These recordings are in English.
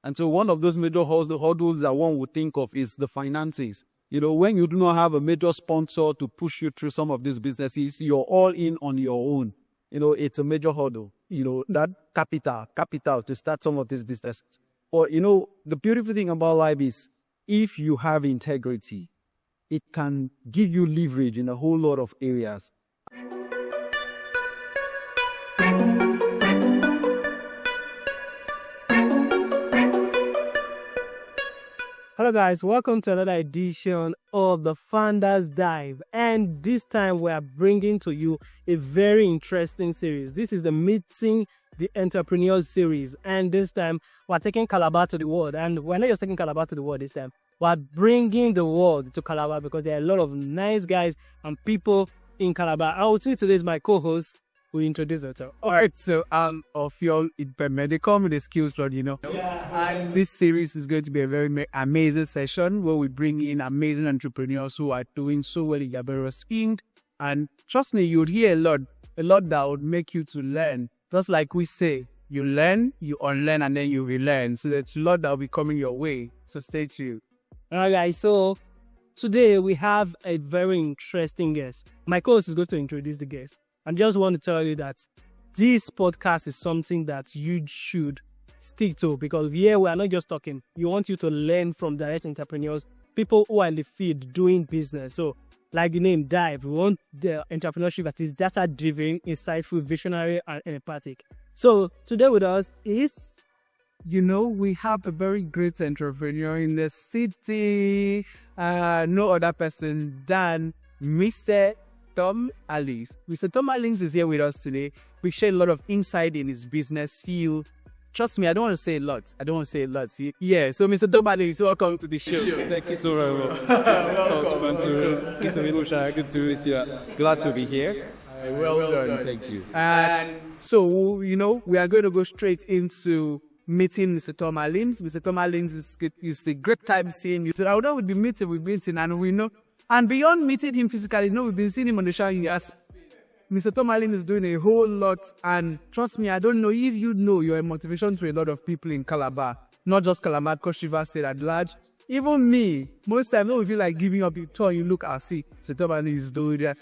And so one of those major hurdles that one would think of is the finances. When you do not have a major sponsor to push you through some of these businesses, you're all in on your own. It's a major hurdle, that capital to start some of these businesses. But, the beautiful thing about life is if you have integrity, it can give you leverage in a whole lot of areas. Hello guys, welcome to another edition of the Founders Dive, and this time we are bringing to you a very interesting series. This is the Meeting the Entrepreneurs series, and this time we're taking Calabar to the world, and we're not just taking Calabar to the world this time, we're bringing the world to Calabar because there are a lot of nice guys and people in Calabar. I will today is my co-host. We introduce ourselves. Alright, so I'm Offiong, Ikpeme. They call me the skills lord, Yeah. And this series is going to be a very amazing session where we bring in amazing entrepreneurs who are doing so well in their various field. And trust me, you'll hear a lot that would make you to learn. Just like we say, you learn, you unlearn, and then you relearn. So there's a lot that will be coming your way. So stay tuned. Alright guys, so today we have a very interesting guest. My co-host is going to introduce the guest. I just want to tell you that this podcast is something that you should stick to, because here we are not just talking. We want you to learn from direct entrepreneurs, people who are in the field doing business. So, like the name Dive, we want the entrepreneurship that is data-driven, insightful, visionary, and empathic. So, today with us is... we have a very great entrepreneur in the city. No other person than Mr. Tom Alims. Mr. Tom Alims is here with us today. We share a lot of insight in his business field. Trust me, I don't want to say a lot. Yeah, so Mr. Tom Alims, welcome to the show. Thank you so very much. Good to meet you. Glad to be here. Well done. Thank you. And so, we are going to go straight into meeting Mr. Tom Alims. Mr. Tom Alims is the great time seeing you. So I know we've been meeting, and we know. And beyond meeting him physically, we've been seeing him on the show. Yes, Mr. Tom Alims is doing a whole lot. And trust me, I don't know if you know, you're a motivation to a lot of people in Calabar. Not just Calabar, Cross River State at large. Even me, most times, when we feel like giving up, you turn, you look, I see Mr. Tom Alims is doing that.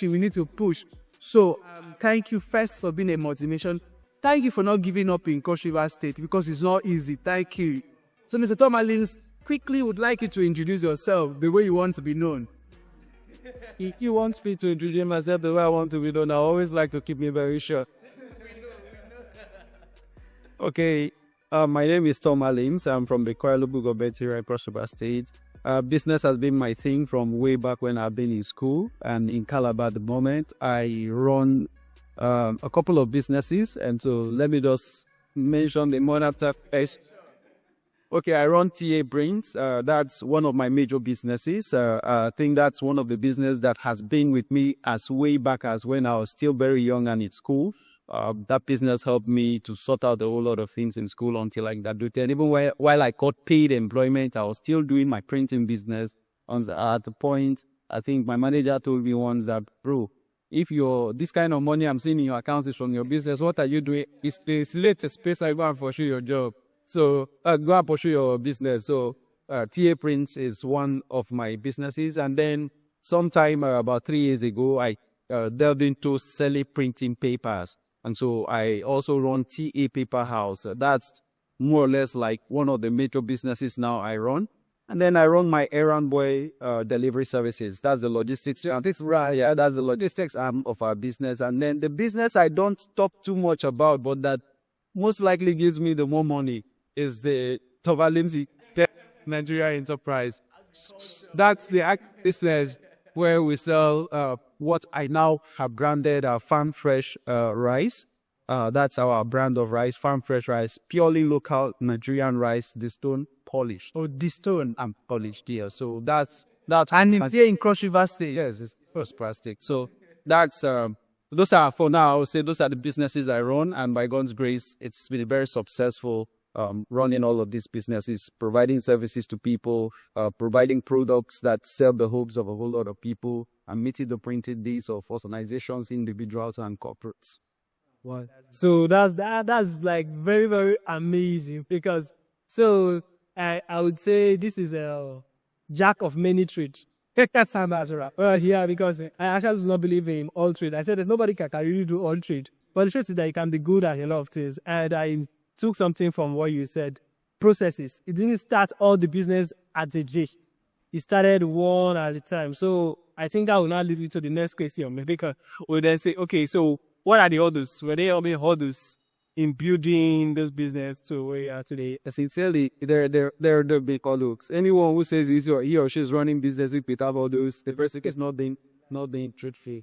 We need to push. So, thank you first for being a motivation. Thank you for not giving up in Cross River State, because it's not easy. Thank you. So, Mr. Tom Alims, quickly would like you to introduce yourself the way you want to be known. If you want me to introduce myself the way I want to be known, I always like to keep me very short. Okay, my name is Tom Alims. I'm from the Kuala Lumpur government here at Cross River State. Business has been my thing from way back when I've been in school, and in Calabar at the moment, I run a couple of businesses, and so let me just mention the one after. Okay, I run TA Brains. That's one of my major businesses. I think that's one of the business that has been with me as way back as when I was still very young and in school. That business helped me to sort out a whole lot of things in school until I graduated. And even while I got paid employment, I was still doing my printing business. At the point, I think my manager told me once that, bro, if this kind of money I'm seeing in your accounts is from your business, what are you doing? It's the latest space I go and pursue your job. So go and pursue your business. So TA Prints is one of my businesses. And then sometime about 3 years ago, I delved into selling printing papers. And so I also run TA Paper House. That's more or less like one of the major businesses now I run. And then I run my errand boy delivery services. That's the logistics. That's the logistics arm of our business. And then the business I don't talk too much about, but that most likely gives me the more money, is the Tom Alims Nigeria Enterprise. That's the business where we sell what I now have branded Farm Fresh rice. That's our brand of rice, Farm Fresh rice, purely local Nigerian rice, distone polished. Oh, distone and polished, yeah. So that's and it's here in Cross River State. Yes, it's first plastic. So that's those are, for now, I would say those are the businesses I run, and by God's grace, it's been very successful. Running all of these businesses, providing services to people, providing products that serve the hopes of a whole lot of people, and meeting the printed needs of organizations, individuals, and corporates. What? So that's like very, very amazing because I would say this is a jack of many trades. Well, yeah, because I actually do not believe in all trade. I said that nobody can really do all trade. But the truth is that you can be good at a lot of things. And I took something from what you said. Processes. It didn't start all the business at a J. It started one at a time. So I think that will now lead me to the next question. Because we'll then say, okay, so what are the hurdles? Were there any hurdles in building this business to where you are today? Sincerely, they're the big hurdles. Anyone who says he or she is running business without all those, the person is not being truthful.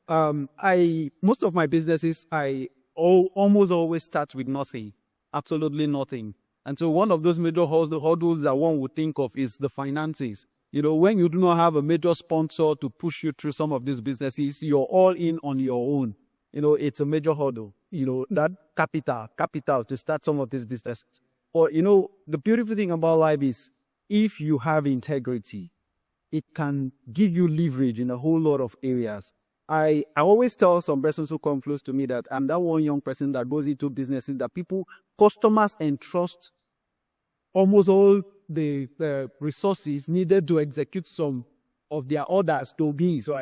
Most of my businesses, almost always start with nothing, absolutely nothing. And so one of those major hurdles that one would think of is the finances. When you do not have a major sponsor to push you through some of these businesses, you're all in on your own. It's a major hurdle. That capital to start some of these businesses. Or, the beautiful thing about life is if you have integrity, it can give you leverage in a whole lot of areas. I always tell some persons who come close to me that I'm that one young person that goes into businesses that customers entrust almost all the resources needed to execute some of their orders to me. So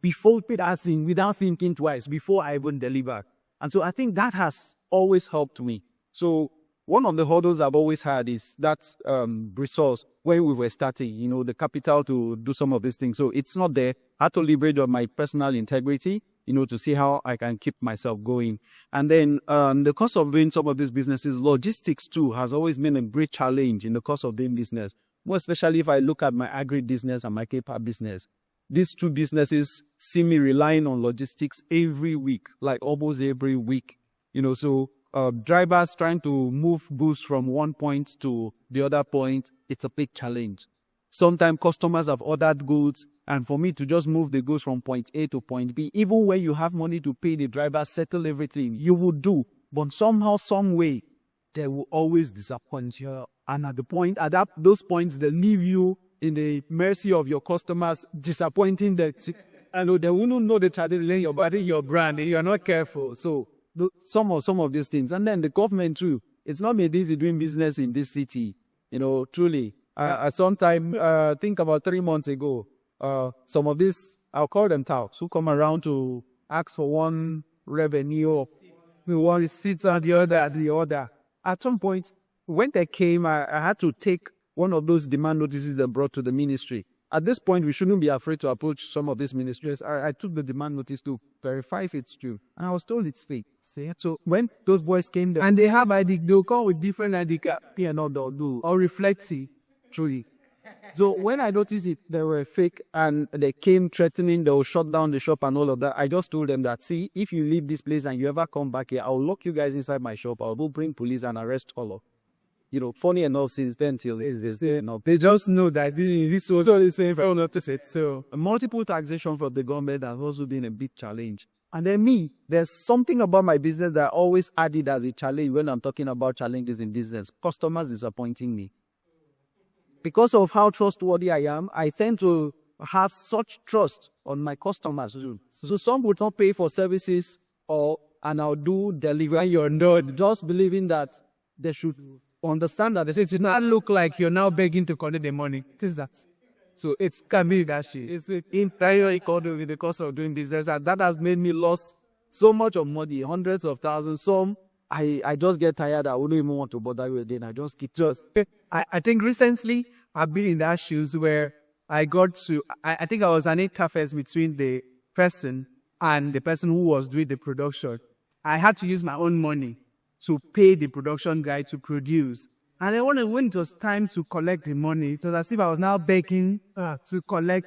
without thinking twice, before I even deliver. And so I think that has always helped me. So one of the hurdles I've always had is that resource when we were starting, the capital to do some of these things. So it's not there. I had to leverage on my personal integrity, to see how I can keep myself going. And then the cost of doing some of these businesses, logistics too, has always been a great challenge in the course of doing business. More especially if I look at my agri business and my K-pop business. These two businesses see me relying on logistics every week, like almost every week. So drivers trying to move goods from one point to the other point, it's a big challenge. Sometimes customers have ordered goods, and for me to just move the goods from point A to point B, even when you have money to pay the driver, settle everything, you would do. But somehow, some way, they will always disappoint you. And at those points, they leave you in the mercy of your customers, disappointing them. I know they wouldn't know the tradition, your body, your brand, and you are not careful. So some of these things. And then the government too. It's not made easy doing business in this city, truly. Sometime, think about 3 months ago, some of these, I'll call them touts, who come around to ask for one revenue, one receipt and the other. At some point, when they came, I had to take one of those demand notices they brought to the ministry. At this point, we shouldn't be afraid to approach some of these ministries. I took the demand notice to verify if it's true. And I was told it's fake. So when those boys came there, And they have ID, they'll come with different ID card. They'll do. Or reflective. Truly. So when I noticed it, they were fake and they came threatening they'll shut down the shop and all of that, I just told them that, see, if you leave this place and you ever come back here, I'll lock you guys inside my shop. I'll bring police and arrest all of you. Funny enough, since then till this day, They just know that this was all the same. I will notice it. So multiple taxation from the government has also been a big challenge. And then there's something about my business that I always added as a challenge when I'm talking about challenges in business. Customers disappointing me. Because of how trustworthy I am, I tend to have such trust on my customers too. So some would not pay for services and I'll do delivery your node, just believing that they should understand that it should not look like you're now begging to collect the money. It is that. So it's can be that shit. It's entirely called with the cost of doing business, and that has made me lose so much of money, hundreds of thousands. Some I just get tired. I wouldn't even want to bother you again. I just keep I think recently I've been in that shoes where I got to, I think I was an interface between the person and the person who was doing the production. I had to use my own money to pay the production guy to produce. And then when it was time to collect the money, it was as if I was now begging to collect.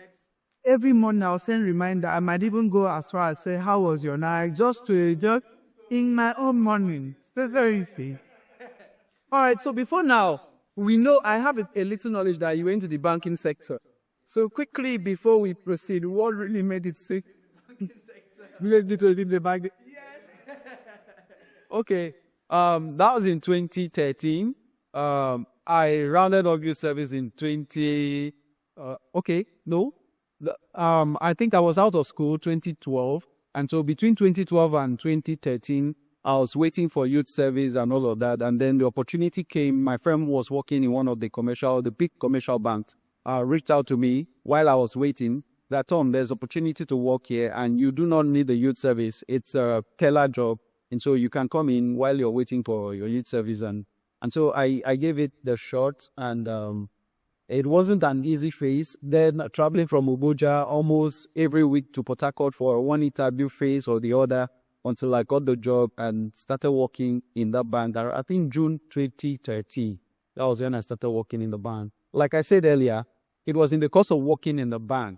Every morning I was sending reminder. I might even go as far as say, how was your night? Just in my own money. That's very easy. All right, so before now, we know I have a little knowledge that you went to the banking sector. So quickly, before we proceed, what really made it sick? The bank. Yes. Okay. That was in 2013. I rounded up youth service in 20. I think I was out of school 2012. And so between 2012 and 2013, I was waiting for youth service and all of that. And then the opportunity came. My friend was working in one of the big commercial banks, reached out to me while I was waiting that, Tom, there's opportunity to work here and you do not need the youth service. It's a teller job. And so you can come in while you're waiting for your youth service. And so I gave it the shot, and it wasn't an easy phase. Then traveling from Abuja almost every week to Port Harcourt for one interview phase or the other until I got the job and started working in that bank. I think June 2013, that was when I started working in the bank. Like I said earlier, it was in the course of working in the bank.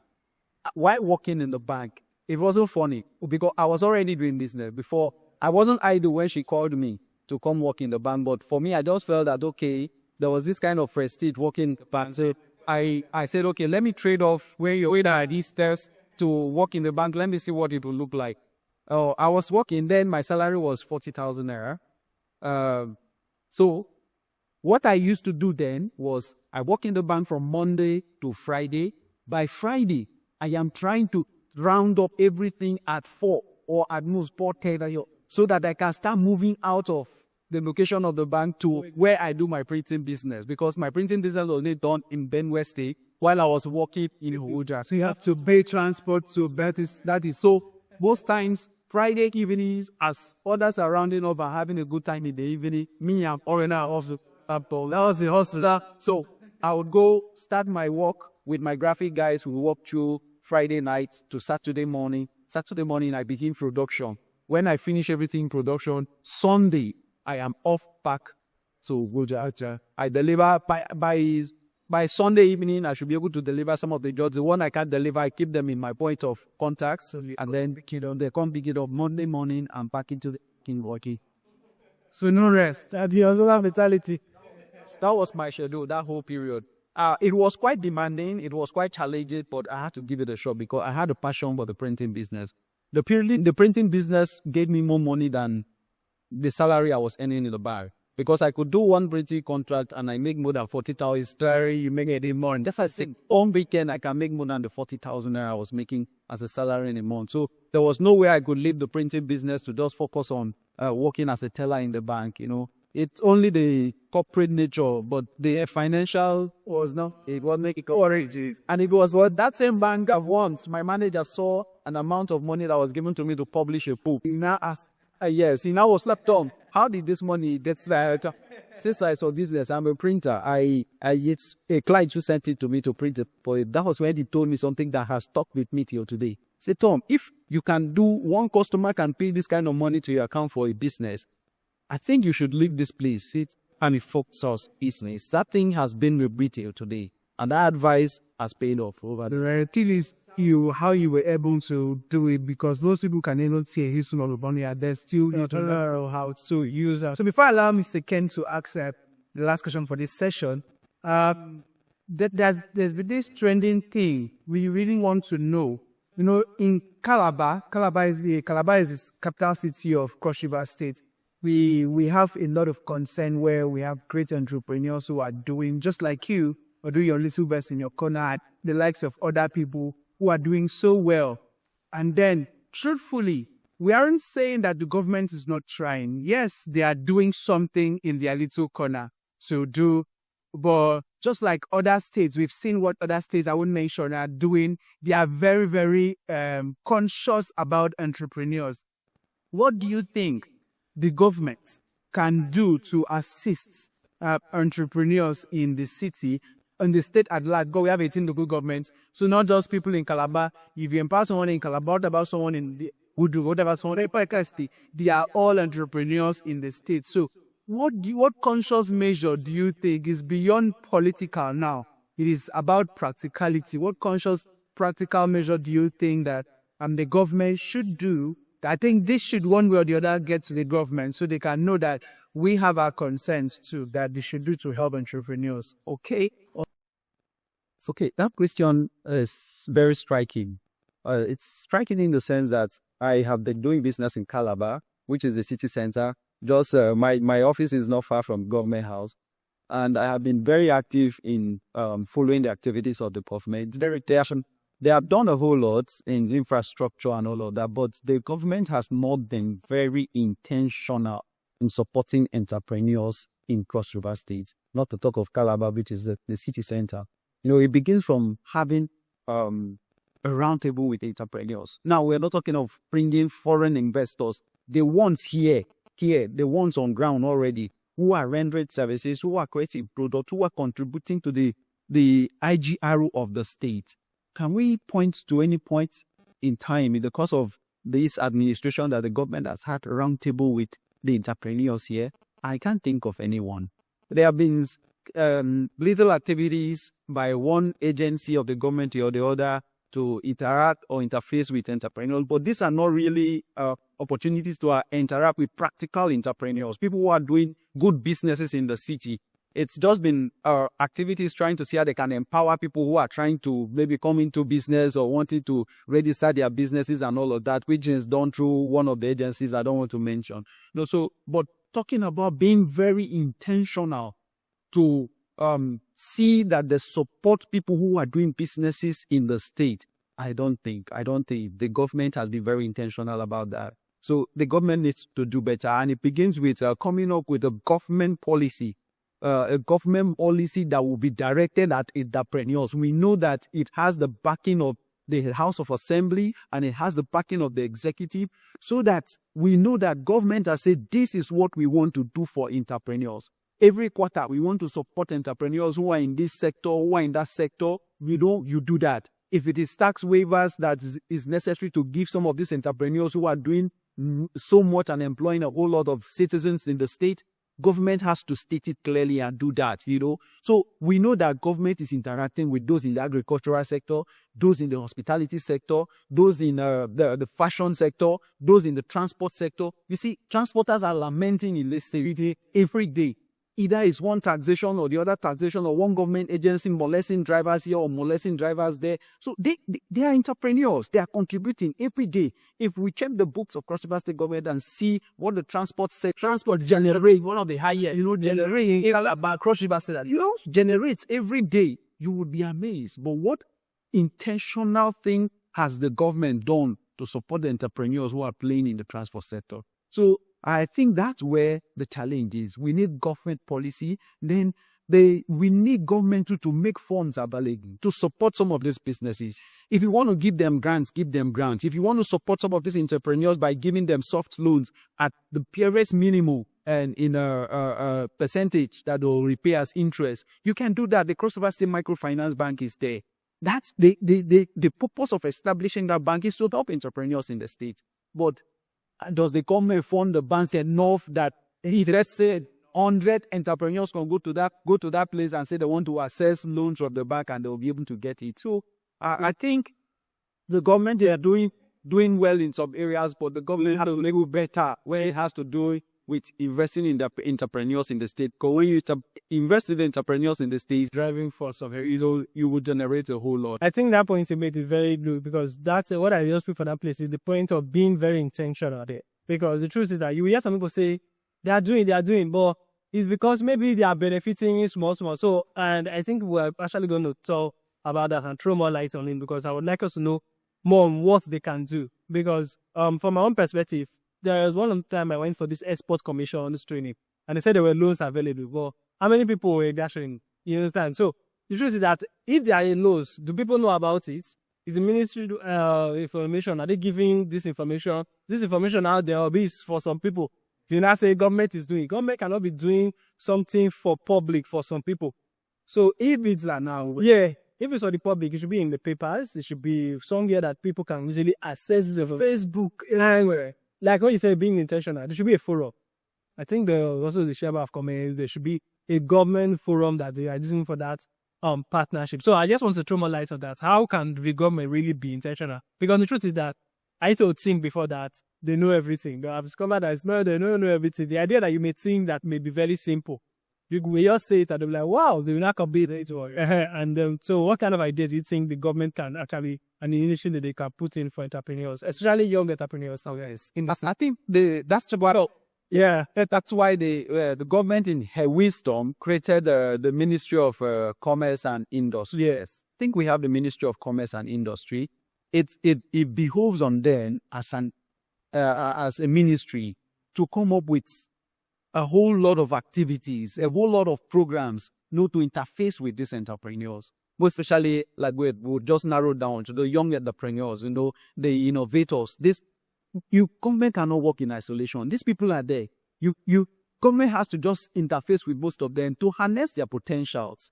While working in the bank, it wasn't funny because I was already doing business before. I wasn't idle when she called me to come work in the bank, but for me, I just felt that, okay, there was this kind of prestige working in the bank. So I said, okay, let me trade off where you're at these steps to work in the bank. Let me see what it will look like. I was working, then my salary was 40,000 naira. So what I used to do then was I work in the bank from Monday to Friday. By Friday, I am trying to round up everything at 4 or at most 4:30 so that I can start moving out of the location of the bank to where I do my printing business, because my printing business was only done in Benue State while I was working in Abuja. So you have to pay transport to that is So most times, Friday evenings, as others are rounding up and having a good time in the evening, me, I'm already off the laptop. That was the hustler. So I would go start my work with my graphic guys who work through Friday night to Saturday morning. Saturday morning, I begin production. When I finish everything in production, Sunday, I am off back to Abuja. I deliver by Sunday evening. I should be able to deliver some of the jobs. The one I can't deliver, I keep them in my point of contact. And then they come pick it up Monday morning and back into the working. so no rest. That the other mentality. That was my schedule, that whole period. It was quite demanding. It was quite challenging, but I had to give it a shot because I had a passion for the printing business. The printing business gave me more money than the salary I was earning in the bar, because I could do one printing contract and I make more than 40,000. You make it more. That's I think on weekend I can make more than the 40,000 I was making as a salary in a month. So there was no way I could leave the printing business to just focus on working as a teller in the bank. It's only the corporate nature, but the financial was not. It was making it. And it was what that same bank at once. My manager saw an amount of money that was given to me to publish a book. He now asked, yes, he now was slapped on. How did this money get started? Since I saw business, I'm a printer. It's a client who sent it to me to print it for it. That was when he told me something that has stuck with me till today. Say, Tom, if you can do, one customer can pay this kind of money to your account for a business, I think you should leave this place, sit and focus on business. That thing has been with retail today, and that advice has paid off over The reality is how you were able to do it, because those people can even see a history of money and they still need to learn how to use it. So before I allow Mr. Ken to accept the last question for this session, there's been this trending thing we really want to know. In Calabar is the capital city of Cross River State. We have a lot of concern where we have great entrepreneurs who are doing just like you, or do your little best in your corner, the likes of other people who are doing so well. And then, truthfully, we aren't saying that the government is not trying. Yes, they are doing something in their little corner to do, but just like other states, we've seen what other states, I wouldn't mention, are doing. They are very, very conscious about entrepreneurs. What do you think the government can do to assist entrepreneurs in the city, in the state at large? Go, we have 18 local governments, so not just people in Calabar. If you empower someone in Calabar, what about someone in the Udu, whatever, someone in Pakistan, they are all entrepreneurs in the state. So what conscious measure do you think is beyond political now? It is about practicality. What conscious practical measure do you think that the government should do? I think this should one way or the other get to the government so they can know that we have our concerns too, that they should do to help entrepreneurs. Okay. Okay, that question is very striking. It's striking in the sense that I have been doing business in Calabar, which is the city center. Just my office is not far from Government House. And I have been very active in following the activities of the government. they have done a whole lot in infrastructure and all of that, but the government has not been very intentional in supporting entrepreneurs in Cross River State, not to talk of Calabar, which is the city center. It begins from having a roundtable with entrepreneurs. Now, we're not talking of bringing foreign investors. The ones here, the ones on ground already, who are rendering services, who are creating products, who are contributing to the IGRO of the state. Can we point to any point in time in the course of this administration that the government has had a roundtable with the entrepreneurs here? I can't think of anyone. There have been little activities by one agency of the government or the other to interact or interface with entrepreneurs, but these are not really opportunities to interact with practical entrepreneurs, people who are doing good businesses in the city. It's just been activities trying to see how they can empower people who are trying to maybe come into business or wanting to register their businesses and all of that, which is done through one of the agencies I don't want to mention. But talking about being very intentional to see that they support people who are doing businesses in the state, I don't think the government has been very intentional about that. So the government needs to do better, and it begins with coming up with a government policy that will be directed at entrepreneurs. We know that it has the backing of the House of Assembly and it has the backing of the executive, so that we know that government has said this is what we want to do for entrepreneurs. Every quarter, we want to support entrepreneurs who are in this sector, who are in that sector. You do that. If it is tax waivers that is necessary to give some of these entrepreneurs who are doing so much and employing a whole lot of citizens in the state, government has to state it clearly and do that, So we know that government is interacting with those in the agricultural sector, those in the hospitality sector, those in the fashion sector, those in the transport sector. You see, transporters are lamenting illicitity every day. Either it's one taxation or the other taxation, or one government agency molesting drivers here or molesting drivers there. So they are entrepreneurs. They are contributing every day. If we check the books of Cross River State government and see what the transport generate, one of the highest, generating about Cross River State, generates every day, you would be amazed. But what intentional thing has the government done to support the entrepreneurs who are playing in the transport sector? So I think that's where the challenge is. We need government policy. Then we need government to make funds available to support some of these businesses. If you want to give them grants, give them grants. If you want to support some of these entrepreneurs by giving them soft loans at the barest minimum and in a percentage that will repay as interest, you can do that. The Cross River State Microfinance Bank is there. That's the purpose of establishing that bank, is to help entrepreneurs in the state. But does the government fund the banks enough that if let's say 100 entrepreneurs can go to that place and say they want to access loans from the bank and they'll be able to get it? So I think the government, they are doing well in some areas, but the government has to do better where it has to do with investing in the entrepreneurs in the state. Because when you invest in the entrepreneurs in the state, driving force of it, you would generate a whole lot. I think that point you made is very good, because that's what I just put for that place is the point of being very intentional there. Because the truth is that you hear some people say they are doing, but it's because maybe they are benefiting small. So, and I think we're actually going to talk about that and throw more light on it, because I would like us to know more on what they can do. Because from my own perspective, there was one time I went for this export commission training, and they said there were loans available. But how many people were dashing? You understand? So the truth is that if there are loans, do people know about it? Is the ministry information? Are they giving this information? This information out there, or be for some people. Do you not say government is doing? Government cannot be doing something for public for some people. So if it's like now, if it's for the public, it should be in the papers. It should be somewhere that people can easily access it. Facebook, anywhere. Like when you say being intentional, there should be a forum. I think also the Chamber of Commerce, there should be a government forum that they are using for that partnership. So I just want to throw more light on that. How can the government really be intentional? Because the truth is that I used to think before that they know everything. But I've discovered that they don't know everything. The idea that you may think that may be very simple. You will just say it and they'll be like, wow, they will not complete it. And so what kind of ideas do you think the government can actually, and initially they can put in for entrepreneurs, especially young entrepreneurs? Oh, yes. I think that's about that's why the government in her wisdom created the Ministry of Commerce and Industry. Yes. think we have the Ministry of Commerce and Industry. It behoves on them as a ministry to come up with a whole lot of activities, a whole lot of programs, to interface with these entrepreneurs. But especially, like we just narrowed down to the young entrepreneurs, the innovators. Government cannot work in isolation. These people are there. Government has to just interface with most of them to harness their potentials.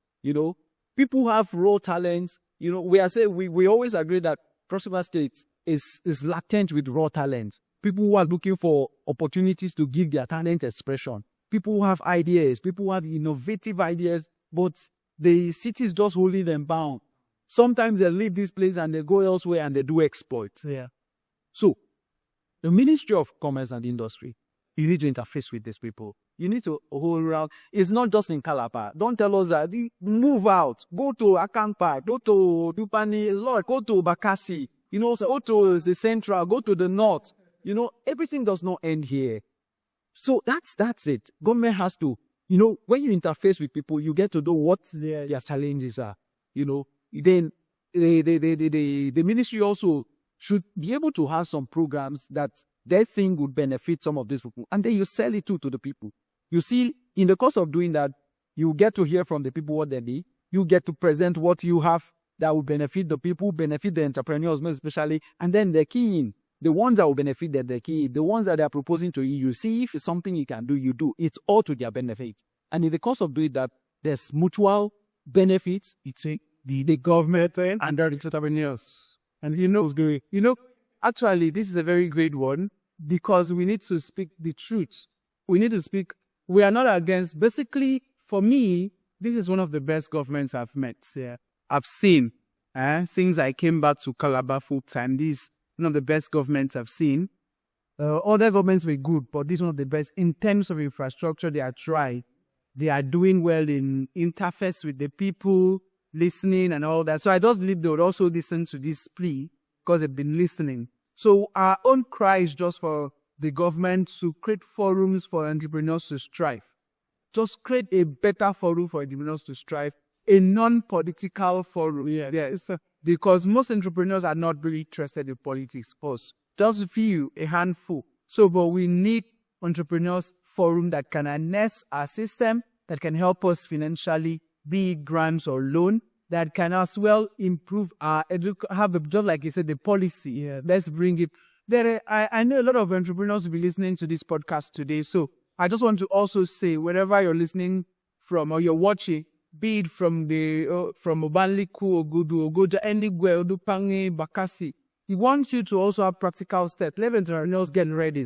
People have raw talents. We always agree that Cross River State is latent with raw talent. People who are looking for opportunities to give their talent expression. People who have ideas. People who have innovative ideas, but the city is just holding them bound. Sometimes they leave this place and they go elsewhere and they do exploits. Yeah. So, the Ministry of Commerce and Industry, you need to interface with these people. You need to hold around. It's not just in Calabar. Don't tell us that. Move out. Go to Akampa. Go to Dupani. Lord, go to Bakassi. Go to the central. Go to the north. Everything does not end here. So that's it. Government has to, when you interface with people, you get to know what their challenges are. Then the ministry also should be able to have some programs that they think would benefit some of these people. And then you sell it to the people. You see, in the course of doing that, you get to hear from the people what they need. You get to present what you have that will benefit the people, benefit the entrepreneurs most especially, and then they're key in. The ones that will benefit that they're key, the ones that they are proposing to you see if it's something you can do, you do. It's all to their benefit. And in the course of doing that, there's mutual benefits between the government and the entrepreneurs. And actually, this is a very great one because we need to speak the truth. We are not against, basically, for me, this is one of the best governments I've met. Yeah. I've seen, since I came back to Calabar full time, this is one of the best governments I've seen. Other governments were good, but this is one of the best in terms of infrastructure. They are tried. They are doing well in interface with the people, listening and all that. So I just believe they would also listen to this plea because they've been listening. So our own cry is just for the government to create forums for entrepreneurs to strive. Just create a better forum for entrepreneurs to strive, a non-political forum. Yes. Because most entrepreneurs are not really interested in politics first. Just few, a handful. So, but we need entrepreneurs forum that can harness our system, that can help us financially, be it grants or loan, that can as well improve our just like you said, the policy. Yeah. Let's bring it. I know a lot of entrepreneurs will be listening to this podcast today. So I just want to also say, wherever you're listening from or you're watching, be it from Obanliku, Ogudu, Ogoja, Endigwe, Odupange, Bakassi, he wants you to also have practical steps. Let entrepreneurs get ready.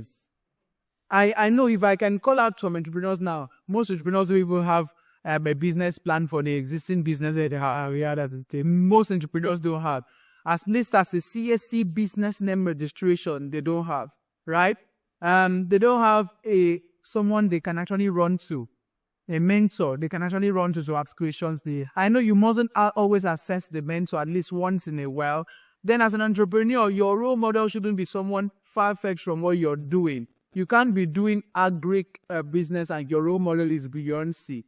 I know if I can call out some entrepreneurs now, most entrepreneurs will even have a business plan for the existing business that they have. Most entrepreneurs don't have. At least as a CSC business name registration, they don't have, right? They don't have someone they can actually run to. A mentor they can actually run to ask questions. I know you mustn't always assess the mentor at least once in a while. Then as an entrepreneur, your role model shouldn't be someone far-fetched from what you're doing. You can't be doing agri business and your role model is Beyonce.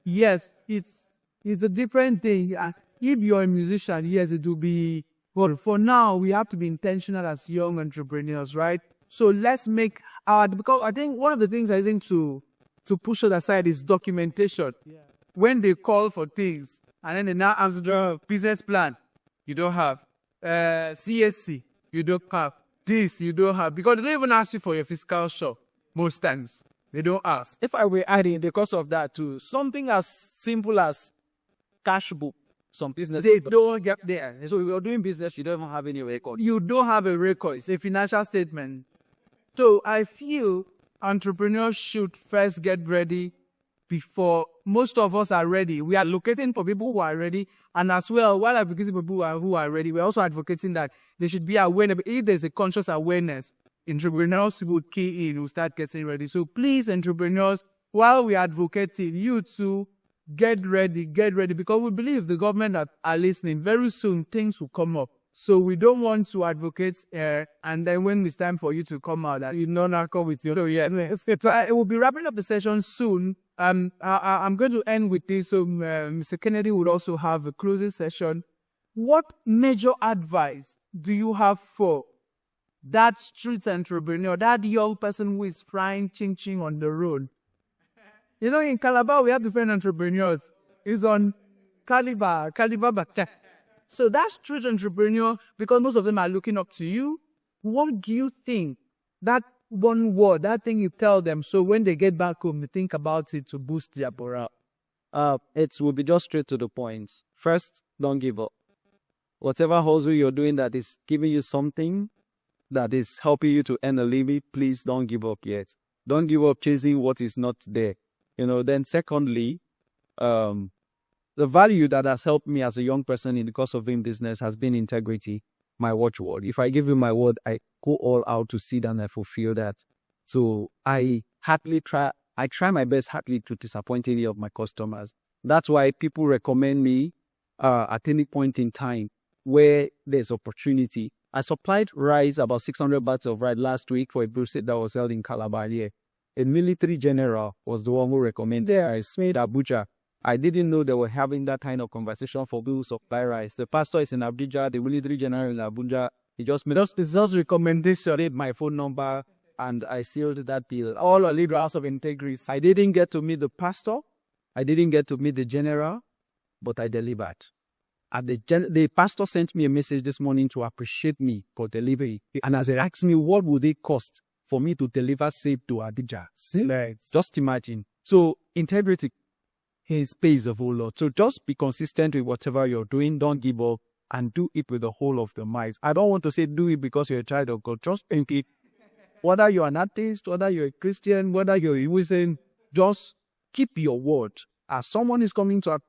Yes, it's a different thing. If you're a musician, yes, it will be... Well, for now, we have to be intentional as young entrepreneurs, right? So let's make because I think one of the things to push it aside is documentation. Yeah. When they call for things and then they now answer the business plan, you don't have. CSC, you don't have. This, you don't have. Because they don't even ask you for your fiscal show most times. They don't ask. If I were adding the cost of that to something as simple as cash book, some business. They don't get there. So if you're doing business, you don't even have any record. You don't have a record. It's a financial statement. So I feel entrepreneurs should first get ready before most of us are ready. We are advocating for people who are ready. And as well, while advocating for people who are ready, we're also advocating that they should be aware. If there's a conscious awareness, entrepreneurs would key in, will start getting ready. So please, entrepreneurs, while we are advocating, you too, get ready, because we believe the government are listening. Very soon, things will come up. So we don't want to advocate, and then when it's time for you to come out, that you not come with you. So yeah, it will be wrapping up the session soon. I'm going to end with this. So Mr. Kennedy would also have a closing session. what major advice do you have for that street entrepreneur, that young person who is frying ching-ching on the road? You know, in Calabar, we have different entrepreneurs. It's on Caliber. So that street entrepreneur, because most of them are looking up to you, what do you think that one word, that thing you tell them, so when they get back home, they think about it to boost their morale? It will be just straight to the point. First, don't give up. Whatever hustle you're doing that is giving you something that is helping you to earn a living, please don't give up yet. Don't give up chasing what is not there. Then secondly, the value that has helped me as a young person in the course of doing business has been integrity, my watchword. If I give you my word, I go all out to see that and I fulfill that. So I try my best hardly to disappoint any of my customers. That's why people recommend me at any point in time where there's opportunity. I supplied rice, about 600 bags of rice last week for a crusade that was held in Calabar here. A military general was the one who recommended I made Abuja. I didn't know they were having that kind of conversation for people who supply rice. The pastor is in Abuja, the military general in Abuja. He just made us recommendation, read my phone number, and I sealed that deal. All a little house of integrity. I didn't get to meet the pastor. I didn't get to meet the general, but I delivered. And the pastor sent me a message this morning to appreciate me for delivery. And as he asked me, what would it cost for me to deliver safe to Adija? Just imagine. So integrity pays a whole lot. So just be consistent with whatever you're doing. Don't give up and do it with the whole of the might. I don't want to say do it because you're a child of God. Just think it. Whether you're an atheist, whether you're a Christian, whether you're a Muslim, just keep your word. As someone is coming to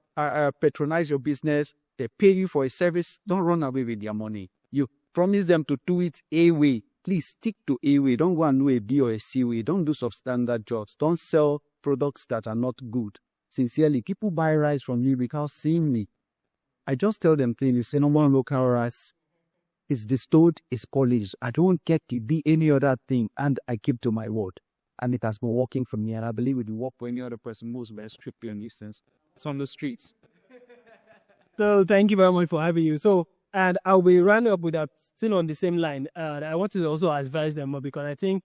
patronize your business, they pay you for a service, don't run away with their money. You promise them to do it A way. Please stick to A way. Don't go and do a B or a C way. Don't do substandard jobs. Don't sell products that are not good. Sincerely, people buy rice from you without seeing me. I just tell them things. No more local rice. It's distilled, it's polished. I don't get to be any other thing, and I keep to my word. And it has been working for me, and I believe it will work for any other person who's very strict on distance. It's on the streets. So thank you very much for having you. So, and I'll be rounding up with that, still on the same line. I want to also advise them more because I think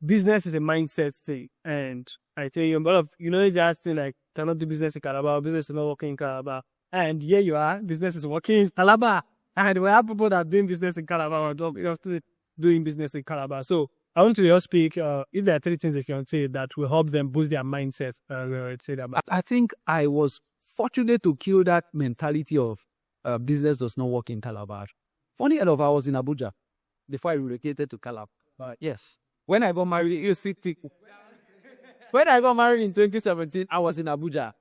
business is a mindset thing. And I tell you, a lot of, just think like, cannot do business in Calabar, business is not working in Calabar. And here you are, business is working in Calabar. And we have people that are doing business in Calabar or still doing business in Calabar. So I want to just speak, if there are 3 things you can say that will help them boost their mindset. I think I was fortunate to kill that mentality of business does not work in Calabar. Funny enough, I was in Abuja before I relocated to Calabar. Yes. When I got married, when I got married in 2017, I was in Abuja.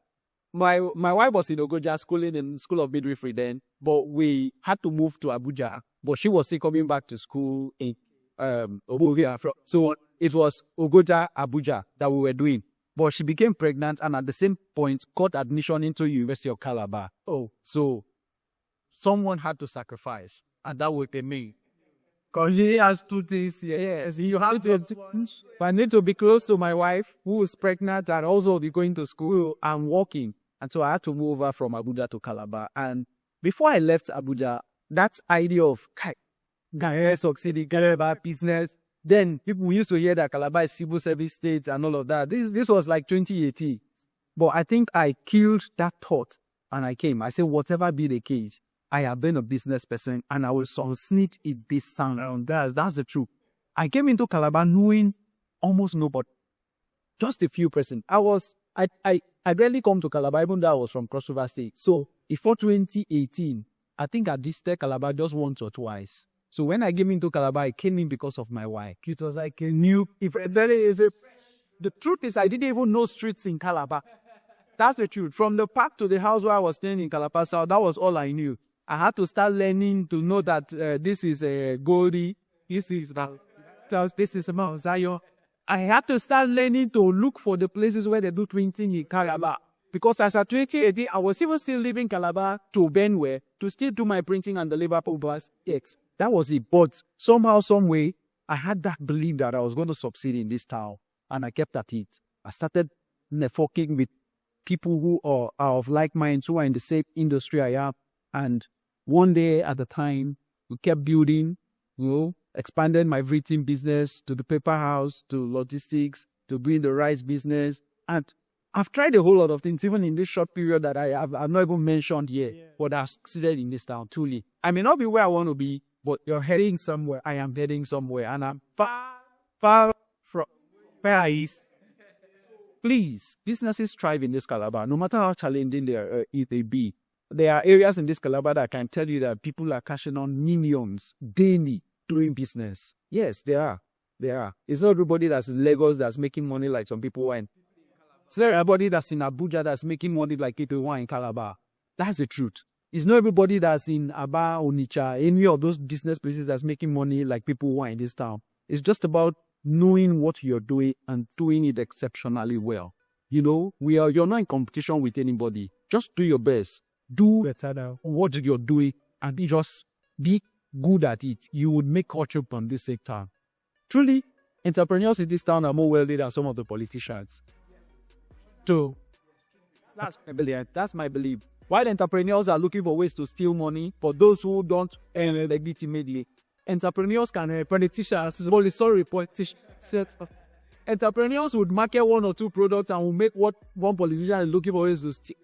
My wife was in Ogoja schooling in School of Midwifery then, but we had to move to Abuja. But she was still coming back to school in Ogoja. So it was Ogoja, Abuja that we were doing. But she became pregnant and at the same point got admission into University of Calabar. So someone had to sacrifice, and that would be me. Because she has 2 things here. Yes, you have to. I need to be close to my wife, who is pregnant and also be going to school and working. And so I had to move over from Abuja to Calabar. And before I left Abuja, that idea of succeeding, Calabar business, then people used to hear that Calabar is civil service state and all of that. This was like 2018. But I think I killed that thought and I came. I said, whatever be the case, I have been a business person and I will succeed in this town. That's the truth. I came into Calabar knowing almost nobody, just a few persons. I rarely come to Calabar, even though I was from Cross River State. So before 2018, I think I visited Calabar just once or twice. So when I came into Calabar, I came in because of my wife. It was like a new. The truth is, I didn't even know streets in Calabar. That's the truth. From the park to the house where I was staying in Calabar South, that was all I knew. I had to start learning to know that this is Goldie, this is Mount Zion. I had to start learning to look for the places where they do printing in Calabar. Because as at 2018, I was even still leaving Calabar to Benway to still do my printing and the Liverpool bus. Yes, that was it. But somehow, some way, I had that belief that I was going to succeed in this town. And I kept at it. I started networking with people who are of like minds, who are in the same industry I am. And one day at a time. We kept building, expanded my everything business to the paper house, to logistics, to doing the rice business. And I've tried a whole lot of things, even in this short period that I've not even mentioned here, but I've succeeded in this town, truly. I may not be where I want to be, but you're heading somewhere. I am heading somewhere, and I'm far from where I is. Please, businesses thrive in this Calabar, no matter how challenging they be. There are areas in this Calabar that I can tell you that people are cashing on millions daily doing business. Yes, they are. They are. It's not everybody that's in Lagos that's making money like some people want. It's not everybody that's in Abuja that's making money like it want in Calabar. That's the truth. It's not everybody that's in Aba, Onitsha, any of those business places that's making money like people want in this town. It's just about knowing what you're doing and doing it exceptionally well. You're not in competition with anybody. Just do your best. Do better now what you're doing and just be good at it. You would make culture on this sector. Truly, entrepreneurs in this town are more wealthy than some of the politicians. So, that's my belief. While entrepreneurs are looking for ways to steal money, for those who don't earn it legitimately, entrepreneurs can politicians. Entrepreneurs would market one or two products and will make what one politician is looking for ways to steal.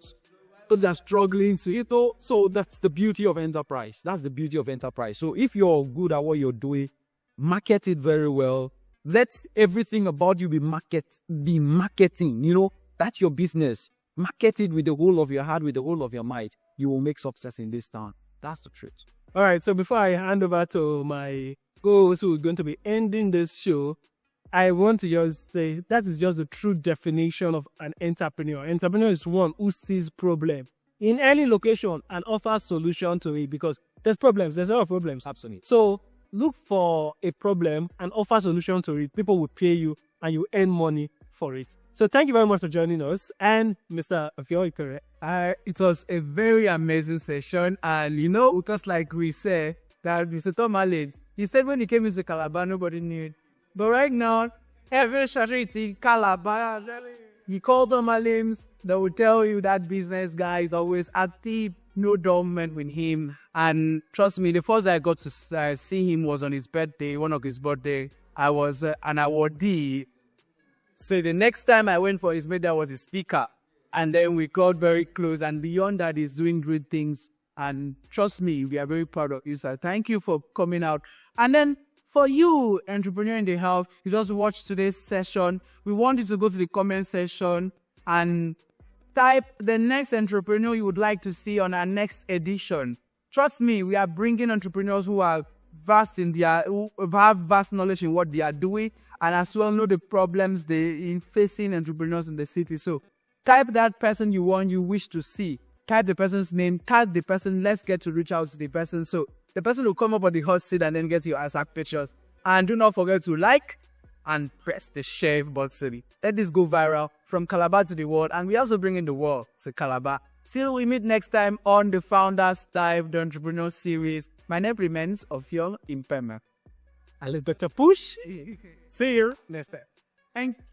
Those are struggling to it. So that's the beauty of enterprise. That's the beauty of enterprise. So if you're good at what you're doing, market it very well. Let everything about you be marketing. That's your business. Market it with the whole of your heart, with the whole of your might. You will make success in this town. That's the truth. All right. So before I hand over to my co-host who is going to be ending this show, I want to just say that is just the true definition of an entrepreneur. Entrepreneur is one who sees problem in any location and offers solution to it, because there's problems. There's a lot of problems. Absolutely. So look for a problem and offer solution to it. People will pay you and you earn money for it. So thank you very much for joining us. And Mr. Offiong, it was a very amazing session. And because like we said, that Mr. Tom Alims, he said when he came into Calabar, nobody knew it. But right now, every charity in Calabar, you call them Alims, they will tell you that business guy is always active, no dormant with him. And trust me, the first I got to see him was on his birthday, one of his birthday. I was an awardee. So the next time I went for his birthday, I was a speaker. And then we got very close. And beyond that, he's doing great things. And trust me, we are very proud of you, sir. Thank you for coming out. And then for you, entrepreneur in the house, you just watched today's session. We want you to go to the comment section and type the next entrepreneur you would like to see on our next edition. Trust me, we are bringing entrepreneurs who are who have vast knowledge in what they are doing, and as well know the problems they facing entrepreneurs in the city. So type that person you wish to see. Type the person's name, tag the person. Let's get to reach out to the person. So the person will come up on the hot seat and then get your exact pictures. And do not forget to like and press the share button. Let this go viral from Calabar to the world. And we also bring in the world to Calabar. Till we meet next time on the Founders Dive, the Entrepreneur Series. My name remains Offiong Ikpeme. and let's Dr. Push. See you next time. Thank you.